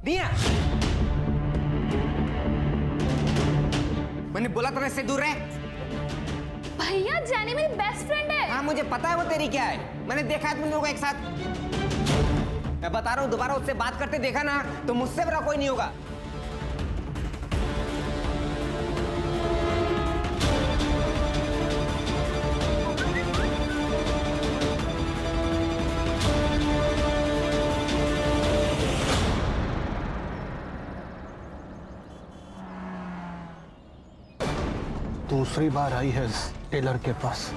दिया, मैंने बोला था इससे दूर रहे। भैया जानी मेरी बेस्ट फ्रेंड है। हाँ मुझे पता है वो तेरी क्या है, मैंने देखा है तुम लोगों को एक साथ। मैं बता रहा हूँ दोबारा उससे बात करते देखा ना तो मुझसे बड़ा कोई नहीं होगा। दूसरी बार आई है इस टेलर के पास।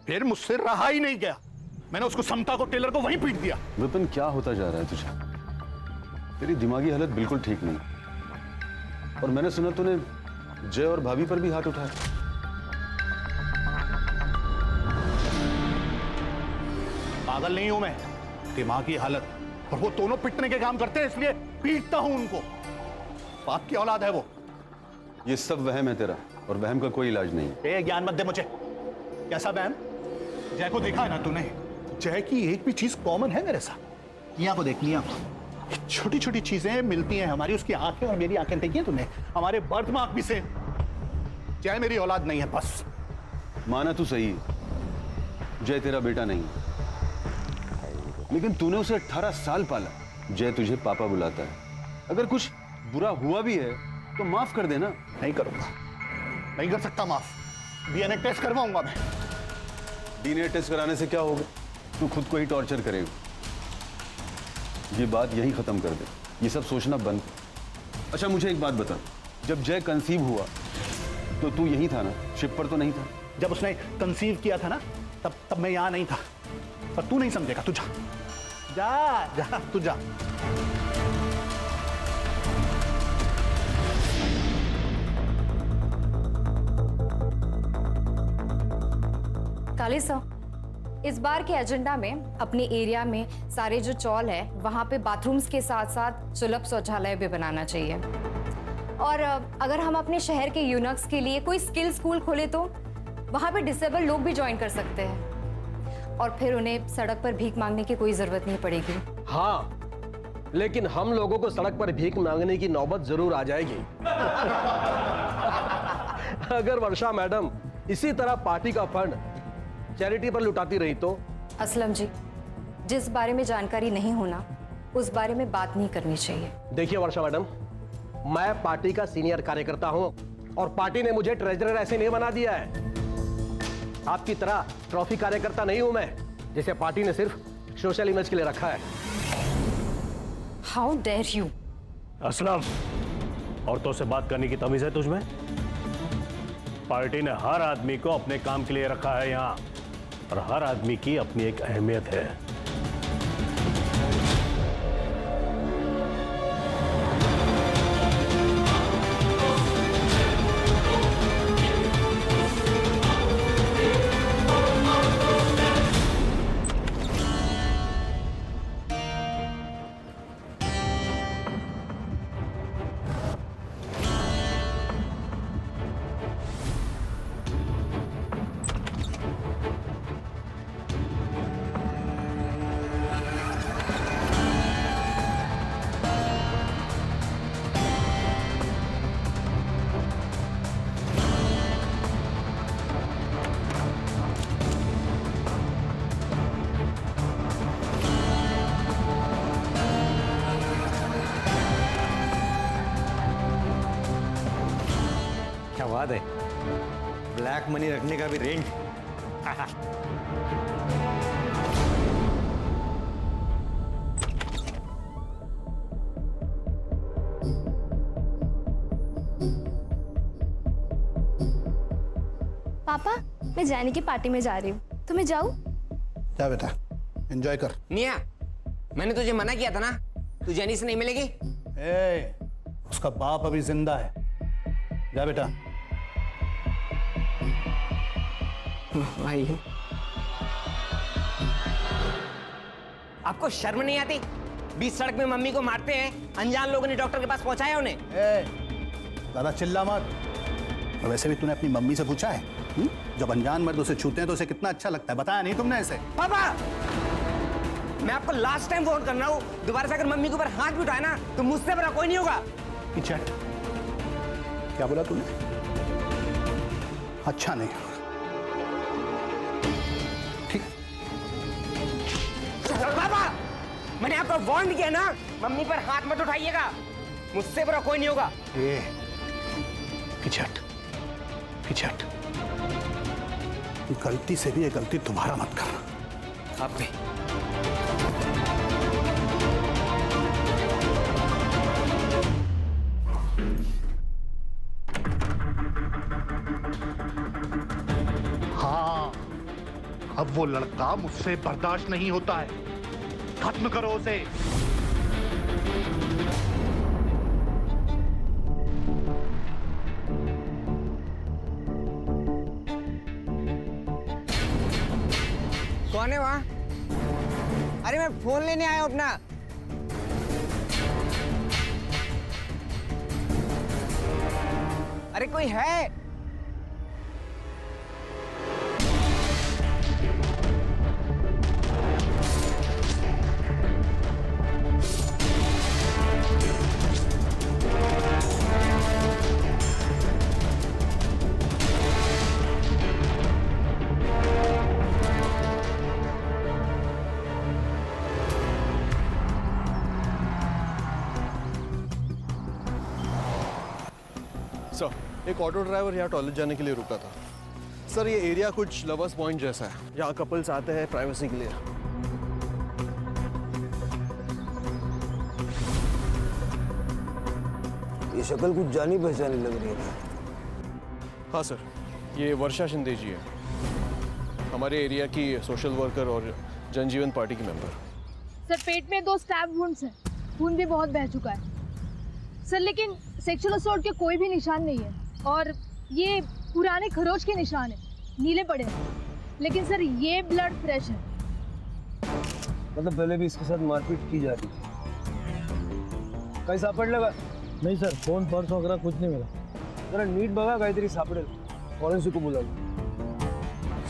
फिर मुझसे रहा ही नहीं गया, मैंने उसको समता को, टेलर को वहीं पीट दिया। विपिन क्या होता जा रहा है तुझे? तेरी दिमागी हालत बिल्कुल ठीक नहीं। और मैंने सुना तूने जय और भाभी पर भी हाथ उठाया। पागल नहीं हूं मैं, दिमागी हालत। और वो दोनों पिटने के काम करते हैं इसलिए पीटता हूं उनको। बाप की औलाद है वो। ये सब वहम है तेरा, और वहम का कोई इलाज नहीं। ए ज्ञान मत दे मुझे। कैसा वहम? जय को देखा है ना तूने? जय की एक भी चीज कॉमन है मेरे साथ। मियां को देख, मियां को। छोटी छोटी चीजें मिलती हैं हमारी, उसकी आंखें और मेरी आंखें देखी हैं तूने? हमारे बर्थ मार्क भी से। जय मेरी औलाद नहीं है बस। माना तू सही, जय तेरा बेटा नहीं, लेकिन तूने उसे 18 साल पाला। जय तुझे पापा बुलाता है। अगर कुछ बुरा हुआ भी है तो माफ कर देना। नहीं करूंगा, नहीं कर सकता माफ। डीएनए टेस्ट करवाऊंगा मैं। डीएनए टेस्ट कराने से क्या होगा? तू खुद को ही टॉर्चर करेगा। ये बात यही खत्म कर दे, ये सब सोचना बंद। अच्छा मुझे एक बात बता, जब जय कंसीव हुआ तो तू यही था ना? शिप पर तो नहीं था? जब उसने कंसीव किया था ना, तब मैं यहां नहीं था। पर तू नहीं समझेगा, तू जा जा जा, तू जा। काली साहब, इस बार के एजेंडा में अपने एरिया में सारे जो चौल है वहाँ पे बाथरूम्स के साथ साथ सुलभ शौचालय भी बनाना चाहिए। और अगर हम अपने शहर के यूनक्स के लिए कोई स्किल स्कूल खोले तो वहाँ पे डिसेबल लोग भी ज्वाइन कर सकते हैं और फिर उन्हें सड़क पर भीख मांगने की कोई जरूरत नहीं पड़ेगी। हाँ, लेकिन हम लोगों को सड़क पर भीख मांगने की नौबत जरूर आ जाएगी। अगर वर्षा मैडम इसी तरह पार्टी का फंड चैरिटी पर लुटाती रही तो? असलम जी, जिस बारे में जानकारी नहीं होना उस बारे में बात नहीं करनी चाहिए। देखिए वर्षा मैडम, मैं पार्टी का सीनियर कार्यकर्ता हूं और पार्टी ने मुझे ट्रेजरर ऐसे नहीं बना दिया है। आपकी तरह ट्रॉफी कार्यकर्ता नहीं हूं मैं, जिसे पार्टी ने सिर्फ सोशल इमेज के लिए रखा है। How dare you! असलम, औरतों से बात करने की तमीज है तुझमें? पार्टी ने हर आदमी को अपने काम के लिए रखा है यहाँ, और हर आदमी की अपनी एक अहमियत है। बात है, ब्लैक मनी रखने का भी रेंट। पापा, मैं जानी की पार्टी में जा रही हूँ, तो मैं जाऊँ? जा बेटा, एंजॉय कर। निया, मैंने तुझे मना किया था ना, तू जैनी से नहीं मिलेगी। ए, उसका बाप अभी जिंदा है, जा बेटा। भाई, आपको शर्म नहीं आती? बीच सड़क में मम्मी को मारते हैं, अनजान लोगों ने डॉक्टर के पास पहुंचाया उन्हें। ज्यादा चिल्ला मत। और वैसे भी तूने अपनी मम्मी से पूछा है जब अनजान मर्द उसे छूते हैं तो उसे कितना अच्छा लगता है? बताया नहीं तुमने ऐसे? पापा, मैं आपको लास्ट टाइम फोन कर रहा हूँ, दोबारा से अगर मम्मी के ऊपर हाथ भी उठाए ना तो मुझसे बड़ा कोई नहीं होगा। चैट, क्या बोला तूने? अच्छा नहीं, ठीक। पापा, मैंने आपको वार्न किया ना, मम्मी पर हाथ मत उठाइएगा, मुझसे बड़ा कोई नहीं होगा। ये पिछट, पिछट, गलती से भी ये गलती दोबारा मत करना। आप भी। हाँ, अब वो लड़का मुझसे बर्दाश्त नहीं होता है, खत्म करो उसे। कौन है वहां? अरे मैं फोन लेने आया हूं अपना। अरे कोई है? सर, एक ऑटो ड्राइवर यहाँ टॉयलेट जाने के लिए रुका था। सर, ये एरिया कुछ लवर्स पॉइंट जैसा है, यहाँ कपल्स आते हैं प्राइवेसी के लिए। ये शक्ल कुछ जानी पहचानी लग रही है। हाँ सर, ये वर्षा शिंदे जी है, हमारे एरिया की सोशल वर्कर और जनजीवन पार्टी की मेंबर। सर, पेट में 2 स्टैब वुंड्स हैं, खून भी बहुत बह चुका है सर, लेकिन सेक्सुअल असॉल्ट के कोई भी निशान नहीं है और ये पुराने खरोच के निशान है, नीले पड़े हैं, लेकिन सर ये ब्लड फ्रेश है। मतलब पहले भी इसके साथ मारपीट की जा रही थी? कहीं सापड़ लगा? नहीं सर, फोन पर्स वगैरह कुछ नहीं मिला। जरा नीट बघा, काहीतरी सापडेल, फॉरेंसिक को बुला।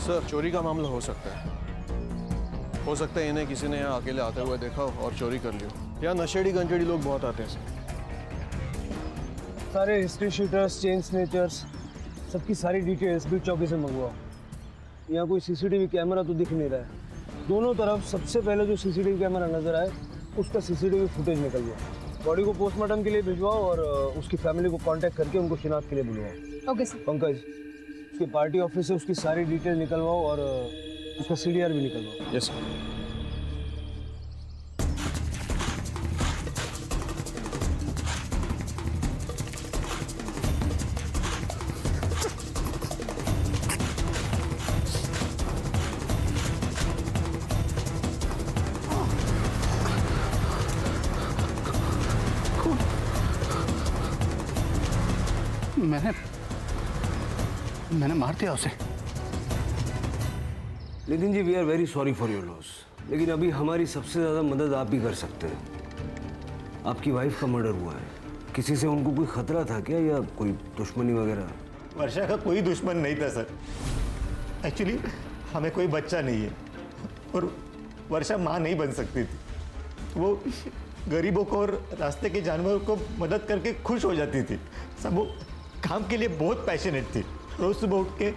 सर, चोरी का मामला हो सकता है, इन्हें किसी ने यहाँ अकेले आते हुए देखा हो और चोरी कर लियो। यहाँ नशेड़ी गंजेड़ी लोग बहुत आते हैं सर। सारे हिस्ट्री शीटर्स, चेन स्नेचर्स, सबकी सारी डिटेल्स बीट चौकी से मंगवाओ। यहाँ कोई सीसीटीवी कैमरा तो दिख नहीं रहा है। दोनों तरफ सबसे पहले जो सीसीटीवी कैमरा नजर आए उसका सीसीटीवी फुटेज निकलवाओ। बॉडी को पोस्टमार्टम के लिए भिजवाओ और उसकी फैमिली को कांटेक्ट करके उनको शिनाख्त के लिए बुलवाओ। Okay sir. पंकज, उसके पार्टी ऑफिस से उसकी सारी डिटेल निकलवाओ और उसका सीडीआर भी निकलवाओ। Yes sir. मैंने मार दिया उसे। Nitin ji, we are very sorry for your loss, लेकिन अभी हमारी सबसे ज़्यादा मदद आप ही कर सकते हैं। आपकी वाइफ का मर्डर हुआ है, किसी से उनको कोई खतरा था क्या या कोई दुश्मनी वगैरह? वर्षा का कोई दुश्मन नहीं था सर। एक्चुअली हमें कोई बच्चा नहीं है और वर्षा माँ नहीं बन सकती थी। वो गरीबों को और रास्ते के जानवरों को मदद करके खुश हो जाती थी। सब वो काम के लिए बहुत पैशनेट थी। रोज सुबह उठ के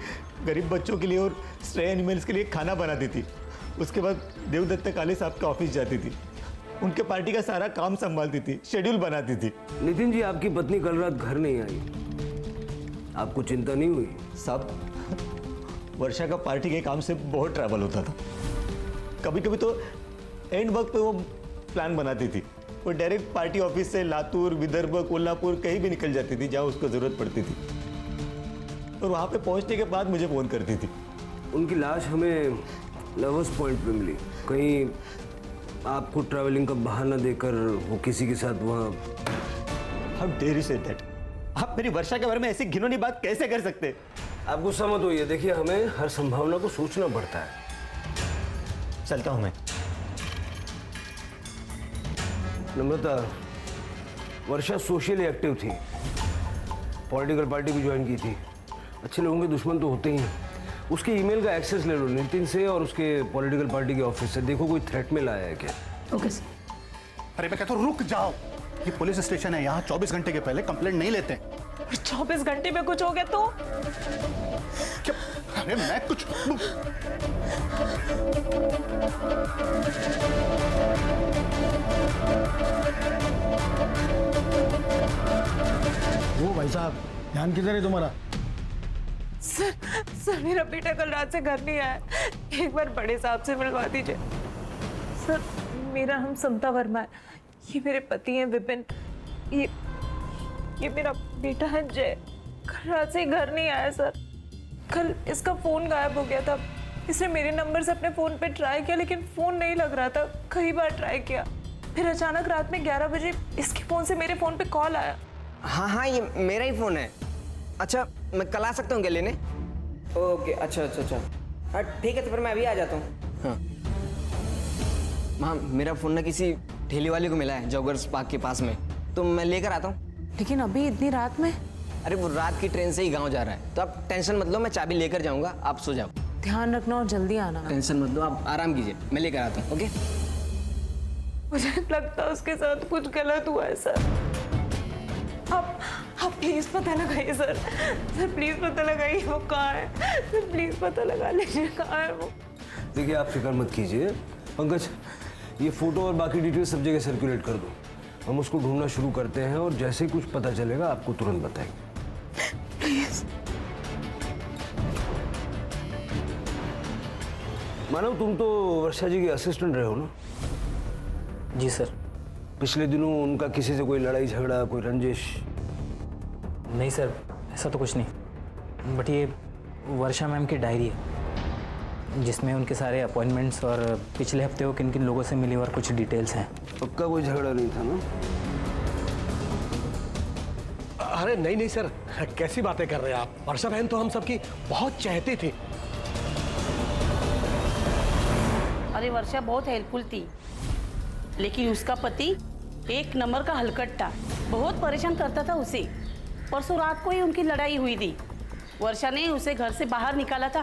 गरीब बच्चों के लिए और स्ट्रे एनिमल्स के लिए खाना बनाती थी। उसके बाद देवदत्त काले साहब के ऑफिस जाती थी, उनके पार्टी का सारा काम संभालती थी, शेड्यूल बनाती थी। नितिन जी, आपकी पत्नी कल रात घर नहीं आई, आपको चिंता नहीं हुई? साहब, वर्षा का पार्टी के काम से बहुत ट्रैवल होता था। कभी कभी तो एंड वक्त पे वो प्लान बनाती थी। वो डायरेक्ट पार्टी ऑफिस से लातूर, विदर्भ, कोल्हापुर कहीं भी निकल जाती थी जहाँ उसको ज़रूरत पड़ती थी, और वहाँ पे पहुँचने के बाद मुझे फ़ोन करती थी। उनकी लाश हमें लवर्स पॉइंट पे मिली। कहीं आपको ट्रैवलिंग का बहाना देकर वो किसी के साथ वहाँ... how dare you say that? आप मेरी वर्षा के बारे में ऐसी घिनौनी बात कैसे कर सकते? आप गुस्सा मत होइए। देखिए, हमें हर संभावना को सोचना पड़ता है। चलता हूँ मैं। नम्रता, वर्षा सोशली एक्टिव थी, पॉलिटिकल पार्टी भी ज्वाइन की थी। अच्छे लोगों के दुश्मन तो होते ही हैं। उसके ईमेल का एक्सेस ले लो नितिन से और उसके पॉलिटिकल पार्टी के ऑफिस से। देखो कोई थ्रेट मेल आया है क्या? Okay sir. अरे मैं कहता हूँ रुक जाओ, ये पुलिस स्टेशन है, यहाँ 24 घंटे के पहले कंप्लेंट नहीं लेते। 24 घंटे में कुछ हो गया तो? क्या? अरे मैं कुछ... वो भाई साहब, ध्यान किधर है तुम्हारा? सर मेरा बेटा कल रात से घर नहीं आया, एक बार बड़े साहब से मिलवा दीजिए। सर मेरा नाम समता वर्मा है, ये मेरे पति हैं विपिन, ये मेरा बेटा है जय। कल रात से घर नहीं आया सर। कल इसका फोन गायब हो गया था। इसने मेरे नंबर से अपने फोन पे ट्राई किया लेकिन फोन नहीं लग रहा था। कई बार ट्राई किया, फिर अचानक रात में 11 बजे इसके फोन से मेरे फोन पे कॉल आया। हाँ हाँ, ये मेरा ही फ़ोन है। अच्छा, मैं कल आ सकता हूँ क्या लेने? ओके, अच्छा अच्छा अच्छा, हाँ ठीक है, तो फिर मैं अभी आ जाता हूँ। हाँ हाँ, मेरा फ़ोन ना किसी ठेले वाले को मिला है जॉगर्स पार्क के पास में, तो मैं लेकर आता हूँ। लेकिन अभी इतनी रात में? अरे वो रात की ट्रेन से ही गाँव जा रहा है, तो आप टेंशन मत लो, मैं चाबी लेकर जाऊँगा, आप सो जाओ। ध्यान रखना और जल्दी आना। टेंशन मत लो, आप आराम कीजिए, मैं लेकर आता हूँ। ओके? मुझे लगता है उसके साथ कुछ गलत हुआ है सर। आप प्लीज पता लगाइए सर। सर प्लीज पता लगाइए वो कहाँ है। सर प्लीज पता लगा लीजिए कहाँ है वो। देखिए, आप फिक्र मत कीजिए। पंकज, ये फोटो और बाकी डिटेल सब जगह सर्कुलेट कर दो। हम उसको ढूंढना शुरू करते हैं और जैसे ही कुछ पता चलेगा आपको तुरंत बताएंगे। प्लीज। मानव, तुम तो वर्षा जी के असिस्टेंट रहे हो ना? जी सर। पिछले दिनों उनका किसी से कोई लड़ाई झगड़ा, कोई रंजिश? नहीं सर, ऐसा तो कुछ नहीं। बट ये वर्षा मैम की डायरी है जिसमें उनके सारे अपॉइंटमेंट्स और पिछले हफ्ते वो किन किन लोगों से मिली और कुछ डिटेल्स हैं। पक्का कोई झगड़ा नहीं था ना? अरे नहीं नहीं सर, कैसी बातें कर रहे हैं आप? वर्षा बहन तो हम सबकी बहुत चाहती थी। अरे वर्षा बहुत हेल्पफुल थी, लेकिन उसका पति एक नंबर का हलकट्टा, बहुत परेशान करता था उसे। परसों रात को ही उनकी लड़ाई हुई थी। वर्षा ने उसे घर से बाहर निकाला था।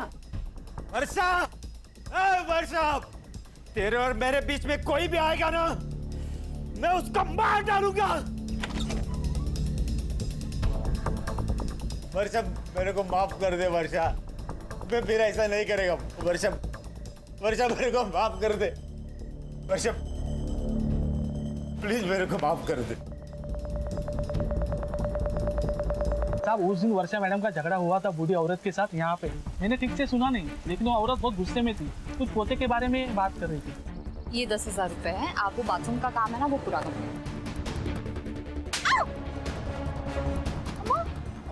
वर्षा, वर्षा, तेरे और मेरे बीच में कोई भी आएगा ना, मैं उसको मार डालूंगा। वर्षा, मेरे को माफ कर दे वर्षा, मैं फिर ऐसा नहीं करेगा। वर्षा, वर्षा मेरे को माफ कर दे। वर्षा प्लीज मेरे को माफ कर दे। साहब, उस दिन वर्षा मैडम का झगड़ा हुआ था बूढ़ी औरत के साथ यहाँ पे। मैंने ठीक से सुना नहीं, लेकिन वो औरत बहुत गुस्से में थी, कुछ पोते के बारे में बात कर रही थी। ये 10,000 रुपए है, आप वो बाथरूम का काम है ना वो पूरा कर दो।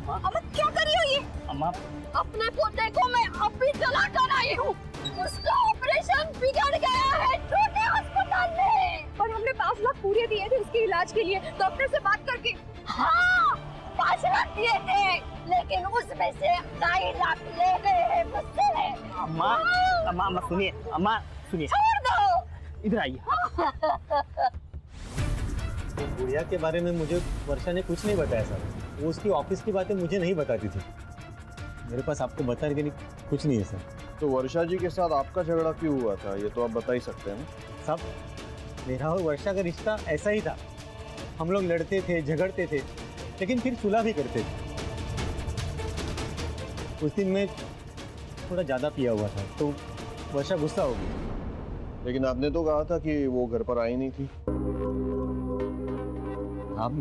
अम्मा क्या कर रही हो ये? अम्मा, अपने पोते को मैं अभी चला कर आई हूँ। उसका ऑपरेशन बिगड़ गया है छोटे अस्पताल में, पर हमने 5 लाख पूरे दिए थे उसके इलाज के लिए। डॉक्टर से बात करके। हाँ, 5 लाख दिए थे, लेकिन उसमें से 2.5 लाख ले गए हैं मुझसे। अम्मा, अम्मा, अम्मा सुनिए, अम्मा सुनिए। छोड़ दो, इधर आइए। गुड़िया के बारे में मुझे वर्षा ने कुछ नहीं बताया सर। वो उसकी ऑफिस की बातें मुझे नहीं बताती थी। मेरे पास आपको बताने के लिए कुछ नहीं है सर। तो वर्षा जी के साथ आपका झगड़ा क्यों हुआ था, ये तो आप बता ही सकते हैं ना? साहब, मेरा और वर्षा का रिश्ता ऐसा ही था। हम लोग लड़ते थे, झगड़ते थे, लेकिन फिर सुलह भी करते थे। उस दिन मैं थोड़ा ज़्यादा पिया हुआ था, तो वर्षा गुस्सा हो गई। लेकिन आपने तो कहा था कि वो घर पर आई नहीं थी। आप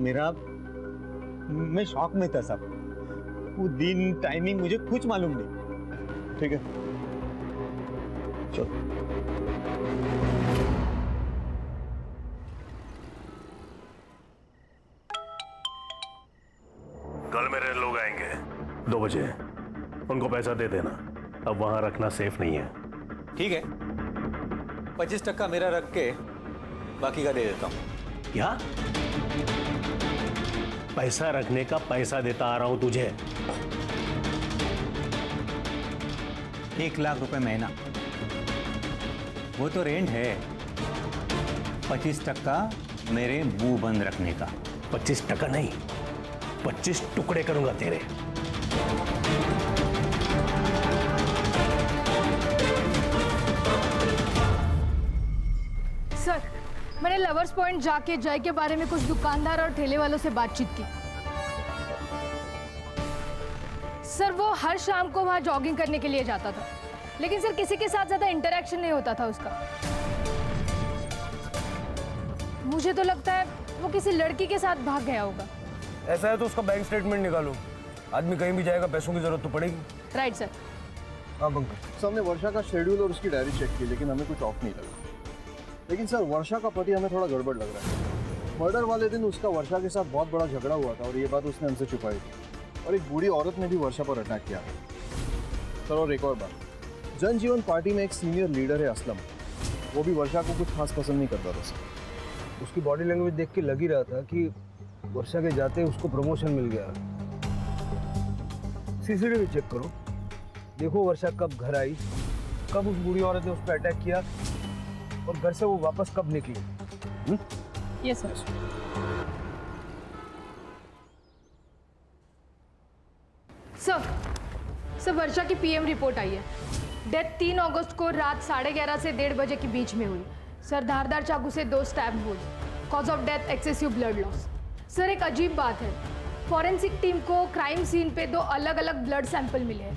मैं शॉक में था साहब। वो दिन टाइमिंग मुझे कुछ मालूम नहीं। ठीक है, चल। कल मेरे लोग आएंगे 2 बजे, उनको पैसा दे देना। अब वहां रखना सेफ नहीं है। ठीक है, 25% मेरा रख के बाकी का दे देता हूं। क्या? पैसा रखने का पैसा देता आ रहा हूं तुझे। 1 लाख रुपए महीना, वो तो रेंट है। 25% मेरे मुंह बंद रखने का। 25% नहीं, 25 टुकड़े करूंगा तेरे। सर, मैंने लवर्स पॉइंट जाके जय के बारे में कुछ दुकानदार और ठेले वालों से बातचीत की। सर, वो हर शाम को वहां जॉगिंग करने के लिए जाता था, लेकिन सर किसी के साथ ज्यादा इंटरेक्शन नहीं होता था उसका। मुझे तो लगता है वो किसी लड़की के साथ भाग गया होगा। ऐसा है तो उसका बैंक स्टेटमेंट निकालो, आदमी कहीं भी जाएगा पैसों की जरूरत तो पड़ेगी। Right sir. हाँ पंकज। सर, हमने वर्षा का शेड्यूल और उसकी डायरी चेक की, लेकिन हमें कुछ ऑफ नहीं लगा। लेकिन सर, वर्षा का पति हमें थोड़ा गड़बड़ लग रहा है। मर्डर वाले दिन उसका वर्षा के साथ बहुत बड़ा झगड़ा हुआ था और ये बात उसने हमसे छुपाई थी। और एक बूढ़ी औरत ने भी वर्षा पर अटैक किया। सर, और एक और बात, जनजीवन पार्टी में एक सीनियर लीडर है असलम, वो भी वर्षा को कुछ खास पसंद नहीं करता था सर। उसकी बॉडी लैंग्वेज देख के लग ही रहा था कि वर्षा के जाते उसको प्रमोशन मिल गया। सीसीटीवी चेक करो, देखो वर्षा कब घर आई, कब उस बूढ़ी औरत ने उस पर अटैक किया और घर से वो वापस कब निकली। Yes sir. सर, वर्षा की पीएम रिपोर्ट आई है। डेथ 3 अगस्त को रात 11:30 से 1:30 बजे के बीच में हुई। सर, धारदार चाकू से 2 स्टैब हुए। Cause of death excessive blood loss. Sir, एक अजीब बात है, फॉरेंसिक टीम को क्राइम सीन पे 2 अलग अलग ब्लड सैंपल मिले हैं।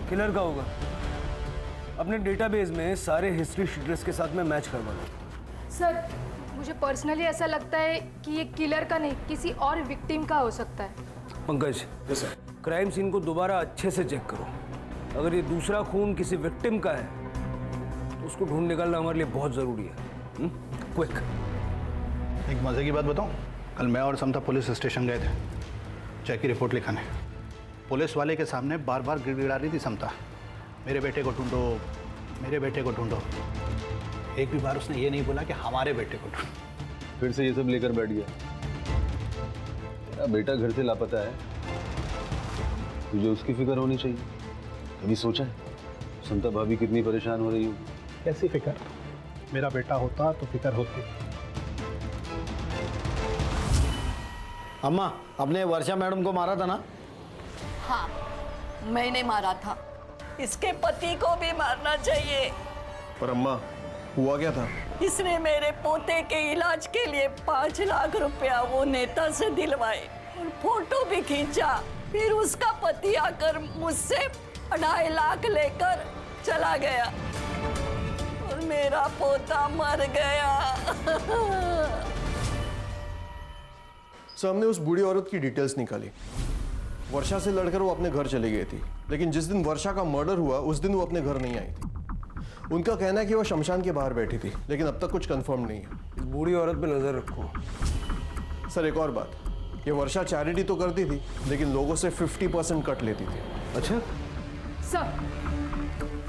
किलर का होगा। अपने डेटाबेस में सारे हिस्ट्री शीटर्स के साथ में मैच करवा लो। सर, मुझे पर्सनली ऐसा लगता है कि ये किलर का नहीं, किसी और विक्टिम का हो सकता है। पंकज, क्राइम सीन को दोबारा अच्छे से चेक करो। अगर ये दूसरा खून किसी विक्टिम का है तो उसको ढूंढ निकालना हमारे लिए बहुत ज़रूरी है। क्विक। एक मजे की बात बताऊं, कल मैं और समता पुलिस स्टेशन गए थे जय की रिपोर्ट लिखाने। पुलिस वाले के सामने बार बार गिड़गिड़ा रही थी समता, मेरे बेटे को ढूंढो, मेरे बेटे को ढूंढो। एक भी बार उसने ये नहीं बोला कि हमारे बेटे को ढूंढो। फिर से ये सब लेकर बैठ गया। तेरा बेटा घर से लापता है, तुझे उसकी फिक्र होनी चाहिए। कभी सोचा है समता भाभी कितनी परेशान हो रही हो? कैसी फिक्र? मेरा बेटा होता तो फिक्र होती। अम्मा, अपने वर्षा मैडम को मारा था ना? हाँ, मैंने मारा था। इसके पति को भी मारना चाहिए। पर अम्मा, हुआ क्या था? इसने मेरे पोते के इलाज के लिए 5 लाख रुपया वो नेता से दिलवाए और फोटो भी खींचा। फिर उसका पति आकर मुझसे 2.5 लाख लेकर चला गया और मेरा पोता मर गया। सर, हमने उस बूढ़ी औरत की डिटेल्स निकाली। वर्षा से लड़कर वो अपने घर चली गई थी, लेकिन जिस दिन वर्षा का मर्डर हुआ उस दिन वो अपने घर नहीं आई थी। उनका कहना है कि वो शमशान के बाहर बैठी थी, लेकिन अब तक कुछ कंफर्म नहीं है। इस बूढ़ी औरत पे नजर रखो। सर, एक और बात, ये वर्षा चैरिटी तो करती थी, लेकिन लोगों से 50% कट लेती थी। अच्छा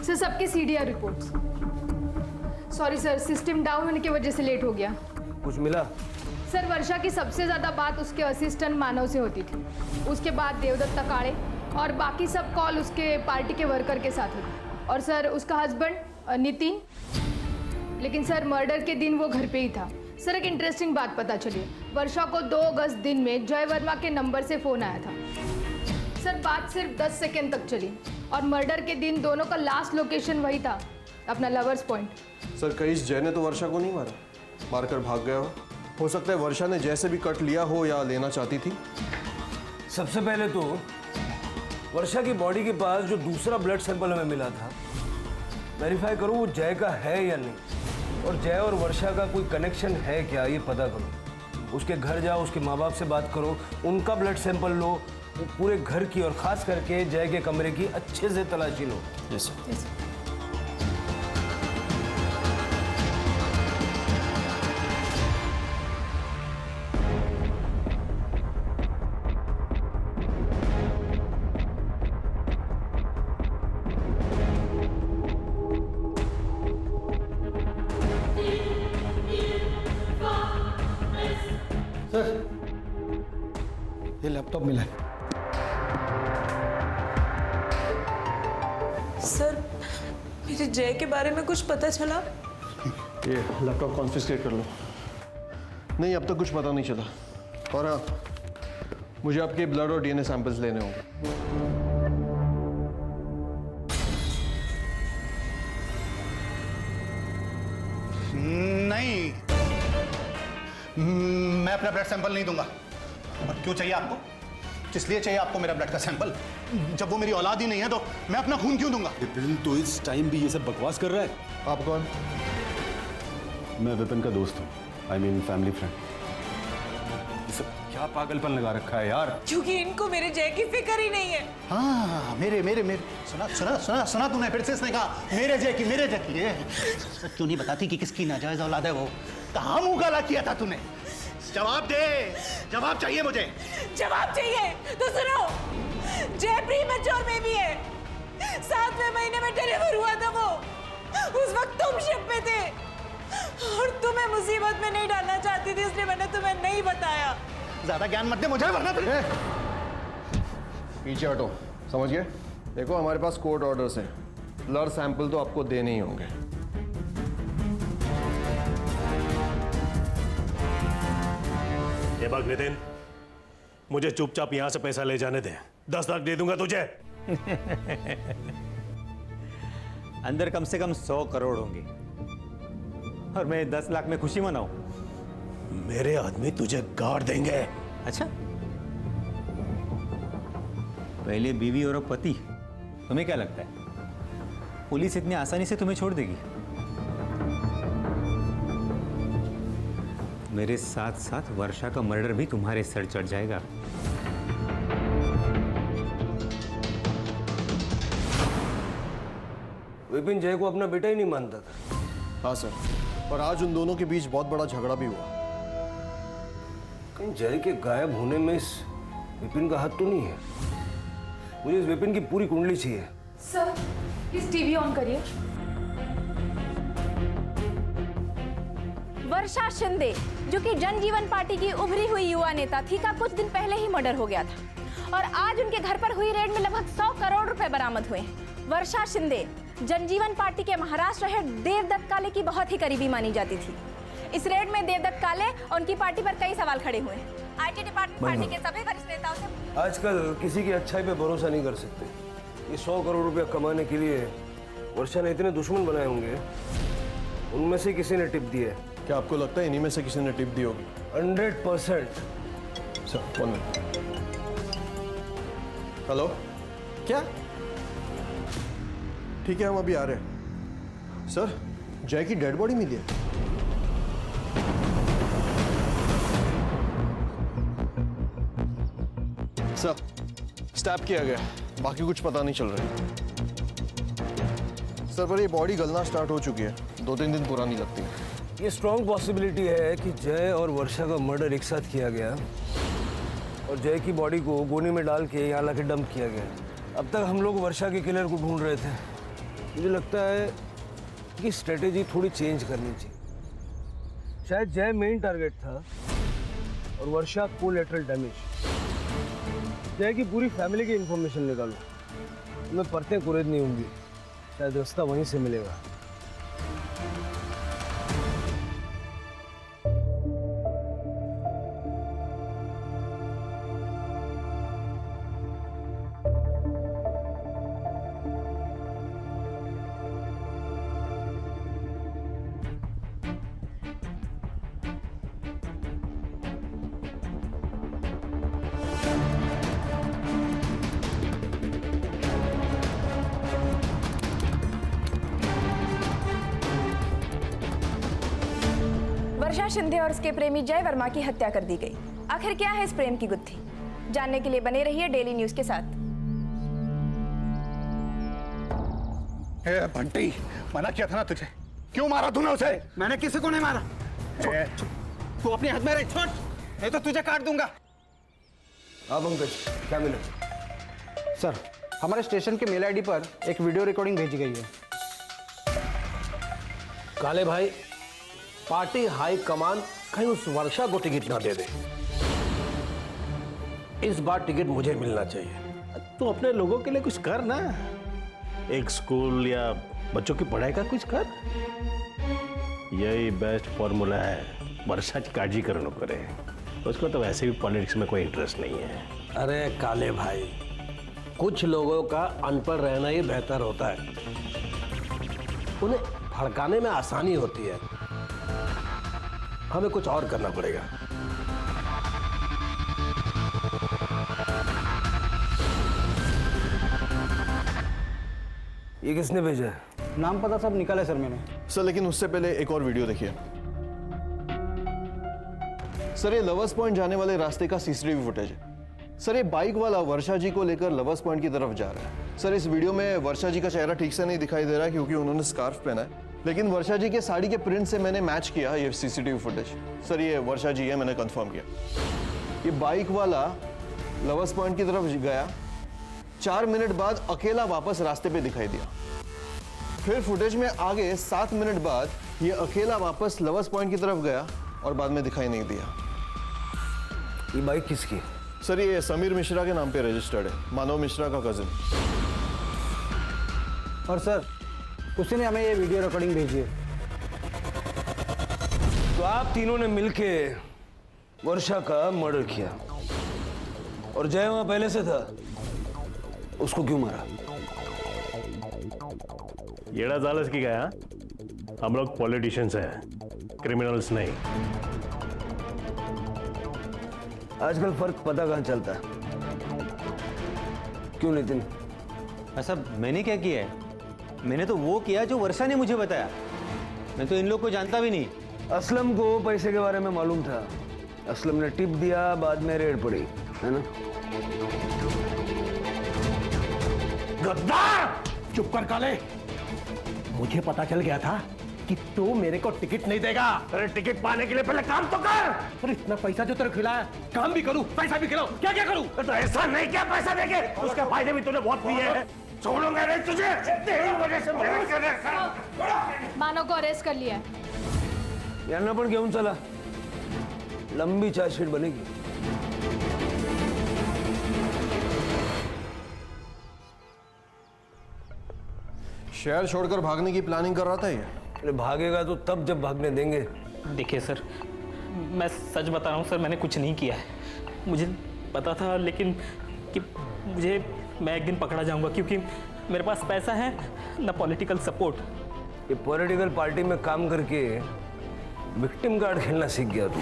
सर, सबके CDR reports. Sorry sir, system down होने की वजह से लेट हो गया। कुछ मिला? सर, वर्षा की सबसे ज़्यादा बात उसके असिस्टेंट मानव से होती थी, उसके बाद देवदत्त तकाड़े और बाकी सब कॉल उसके पार्टी के वर्कर के साथ होती। और सर, उसका हस्बैंड नितिन, लेकिन सर मर्डर के दिन वो घर पे ही था। सर, एक इंटरेस्टिंग बात पता चली, वर्षा को 2 अगस्त दिन में जय वर्मा के नंबर से फ़ोन आया था। सर, बात सिर्फ 10 सेकेंड तक चली और मर्डर के दिन दोनों का लास्ट लोकेशन वही था, अपना लवर्स पॉइंट। सर, कहीं जय ने तो वर्षा को नहीं मारा, मारकर भाग गया हो सकता है वर्षा ने जैसे भी कट लिया हो या लेना चाहती थी। सबसे पहले तो वर्षा की बॉडी के पास जो दूसरा ब्लड सैंपल हमें मिला था, वेरीफाई करो वो जय का है या नहीं, और जय और वर्षा का कोई कनेक्शन है क्या ये पता करो। उसके घर जाओ, उसके माँ बाप से बात करो, उनका ब्लड सैंपल लो, तो पूरे घर की और खास करके जय के कमरे की अच्छे से तलाशी लो। Yes sir. सर, ये लैपटॉप मिला है। सर मेरे जय के बारे में कुछ पता चला? ये लैपटॉप कॉन्फिस्केट कर लो। नहीं, अब तक कुछ पता नहीं चला। और हाँ, मुझे आपके ब्लड और डीएनए सैंपल्स लेने होंगे। नहीं, मैं अपना ब्लड सैंपल नहीं दूंगा। और क्यों चाहिए आपको? किस लिए चाहिए आपको मेरा ब्लड का सैंपल? जब वो मेरी औलाद ही नहीं है तो मैं अपना खून क्यों दूंगा? विपिन तो इस टाइम भी ये सब बकवास कर रहा है। आप कौन? मैं विपिन का दोस्त हूँ, आई मीन फैमिली फ्रेंड। ये सब क्या पागलपन लगा रखा है यार? क्योंकि इनको मेरे जय की फिक्र ही नहीं है। हाँ, मेरे मेरे मेरे सुना सुना सुना सुना तूने फिर से इसने कहा मेरे जय की, मेरे जय की। सच क्यों नहीं बताती कि किसकी नाजायज औलाद है वो? कहाँ मुंह काला किया था तूने? जवाब दे, जवाब चाहिए मुझे। जवाब चाहिए तो सुनो, जय प्रीमैच्योर बेबी है। 7वें महीने में डिलीवर हुआ था वो। उस वक्त तुम शिप पे थे और तुम्हें मुसीबत में नहीं डालना चाहती थी, इसलिए मैंने तुम्हें नहीं बताया। ज्यादा ज्ञान मत दे मुझे, वरना तुझे। पीछे हटो, समझ गए? देखो, हमारे पास कोर्ट ऑर्डर्स हैं। ब्लड सैंपल तो आपको देने ही होंगे। ये बात नितिन, मुझे चुपचाप यहां से पैसा ले जाने दे। 10 लाख दे दूंगा तुझे। अंदर कम से कम 100 करोड़ होंगे और मैं 10 लाख में खुशी मनाऊं? मेरे आदमी तुझे गाड़ देंगे। अच्छा, पहले बीवी और अब पति। तुम्हें क्या लगता है पुलिस इतनी आसानी से तुम्हें छोड़ देगी? मेरे साथ साथ वर्षा का मर्डर भी तुम्हारे सर चढ़ जाएगा। विपिन जय को अपना बेटा ही नहीं मानता था। हाँ सर, और आज उन दोनों के बीच बहुत बड़ा झगड़ा भी हुआ। कहीं जय के गायब होने में इस विपिन का हाथ तो नहीं है? मुझे इस विपिन की पूरी कुंडली चाहिए। सर, प्लीज टीवी ऑन करिए। वर्षा शिंदे, जो कि जनजीवन पार्टी की उभरी हुई युवा नेता थी, का कुछ दिन पहले ही मर्डर हो गया था और आज उनके घर पर हुई रेड में लगभग 100 करोड़ रुपए बरामद हुए हैं। वर्षा शिंदे जनजीवन पार्टी के महाराष्ट्र हेड देवदत्त काले की बहुत ही करीबी मानी जाती थी। इस रेड में देवदत्त काले और उनकी पार्टी पर कई सवाल खड़े हुए हैं। आईटी डिपार्टमेंट पार्टी के सभी वरिष्ठ नेताओं से आजकल किसी की अच्छाई पे भरोसा नहीं कर सकते। ये 100 करोड़ रुपया कमाने के लिए वर्षा ने इतने दुश्मन बनाए होंगे, उनमें से किसी ने टिप दी है। क्या आपको लगता है इन्हीं में से किसी ने टिप दी होगी? 100%। Sir, 1 minute. हेलो, क्या? ठीक है, हम अभी आ रहे हैं। सर, जय की डेड बॉडी मिली है। सर, स्टैब किया गया, बाकी कुछ पता नहीं चल रहा है। सर, पर ये बॉडी गलना स्टार्ट हो चुकी है, 2-3 दिन पुरानी लगती है। ये स्ट्रॉन्ग पॉसिबिलिटी है कि जय और वर्षा का मर्डर एक साथ किया गया और जय की बॉडी को गोनी में डाल के यहाँ लाके डंप किया गया। अब तक हम लोग वर्षा के किलर को ढूंढ रहे थे। मुझे लगता है कि स्ट्रेटेजी थोड़ी चेंज करनी चाहिए। शायद जय मेन टारगेट था और वर्षा कोलैटरल डैमेज। जय की पूरी फैमिली की इंफॉर्मेशन निकालो। मैं परतें कुरेदनी होंगी, शायद रास्ता वहीं से मिलेगा। वर्षा शिंदे और उसके प्रेमी जय वर्मा की हत्या कर दी गई। आखिर क्या है इस प्रेम की गुत्थी? जानने के लिए बने रहिए डेली न्यूज के साथ। बंटी, मना किया था ना तुझे, क्यों मारा तूने उसे? मैंने किसी को नहीं मारा। तू अपने हाथ में रख, छोड़, नहीं तो तुझे काट दूंगा। हाँ पंकज, क्या मिला? सर, हमारे स्टेशन के मेल आईडी पर एक वीडियो रिकॉर्डिंग भेजी गई है। काले भाई, पार्टी हाई कमान कहीं उस वर्षा को टिकट ना दे दे। इस बार टिकट मुझे मिलना चाहिए। तू अपने लोगों के लिए कुछ कर ना, एक स्कूल या बच्चों की पढ़ाई का कुछ कर। यही बेस्ट फॉर्मूला है वर्षा की काळजी करो करे। उसको तो वैसे भी पॉलिटिक्स में कोई इंटरेस्ट नहीं है। अरे काले भाई, कुछ लोगों का अनपढ़ रहना ही बेहतर होता है, उन्हें भड़काने में आसानी होती है। हमें कुछ और करना पड़ेगा। ये किसने भेजा है? नाम पता सब निकाला है सर मैंने। सर लेकिन उससे पहले एक और वीडियो देखिए। सर ये लवर्स पॉइंट जाने वाले रास्ते का सीसीटीवी फुटेज है। सर ये बाइक वाला वर्षा जी को लेकर लवर्स पॉइंट की तरफ जा रहा है। सर इस वीडियो में वर्षा जी का चेहरा ठीक से नहीं दिखाई दे रहा है क्योंकि उन्होंने स्कार्फ पहना है, लेकिन वर्षा जी के साड़ी के प्रिंट से मैंने मैच किया ये सीसीटीवी फुटेज। सर ये वर्षा जी है, मैंने कंफर्म किया। ये बाइक वाला लवर्स पॉइंट की तरफ गया, 4 मिनट बाद अकेला वापस रास्ते पे दिखाई दिया। फिर फुटेज में आगे 7 मिनट बाद ये अकेला वापस लवर्स पॉइंट की तरफ गया और बाद में दिखाई नहीं दिया। ये बाइक किसकी? सर ये समीर मिश्रा के नाम पे रजिस्टर्ड है, मानव मिश्रा का कजिन। और सर, उसने हमें ये वीडियो रिकॉर्डिंग भेजी है। तो आप तीनों ने मिलके वर्षा का मर्डर किया और जय वहां पहले से था, उसको क्यों मारा? येड़ा जालस की गया, हम लोग पॉलिटिशियंस हैं, क्रिमिनल्स नहीं। आजकल फर्क पता कहाँ चलता है? क्यों नितिन? ऐसा मैंने क्या किया है? मैंने तो वो किया जो वर्षा ने मुझे बताया। मैं तो इन लोग को जानता भी नहीं। असलम को पैसे के बारे में मालूम था, असलम ने टिप दिया, बाद में रेड पड़ी, है ना? गद्दार! चुप कर काले, मुझे पता चल गया था कि तू मेरे को टिकट नहीं देगा। अरे टिकट पाने के लिए पहले काम तो कर। और इतना पैसा जो तेरे खिलाया, काम भी करूं, पैसा भी खिलाऊं, क्या क्या करूं? तो ऐसा नहीं क्या पैसा देके, उसके फायदे भी तूने बहुत दिए हैं। छोड़ूंगा नहीं तुझे, तेरी वजह से मेहनत कर रहा। मानव को अरेस्ट कर लिया है। यांना पण घेऊन चला, लंबी चार्जशीट बनेगी। शहर छोड़कर भागने की प्लानिंग कर रहा था ये। अरे भागेगा तो तब जब भागने देंगे। देखिए सर, मैं सच बता रहा हूँ सर, मैंने कुछ नहीं किया है। मुझे पता था लेकिन कि मैं एक दिन पकड़ा जाऊंगा क्योंकि मेरे पास पैसा है ना पॉलिटिकल सपोर्ट। ये पॉलिटिकल पार्टी में काम करके विक्टिम कार्ड खेलना सीख गया तू।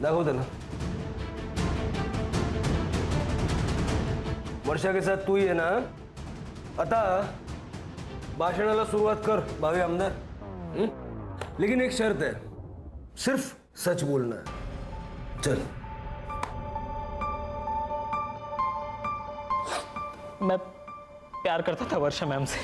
दाखव त्याला। वर्षा के साथ तू ही है ना? आता भाषणाला सुरुवात कर भावी आमदार। लेकिन एक शर्त है, सिर्फ सच बोलना है। चल। मैं प्यार करता था वर्षा मैम से।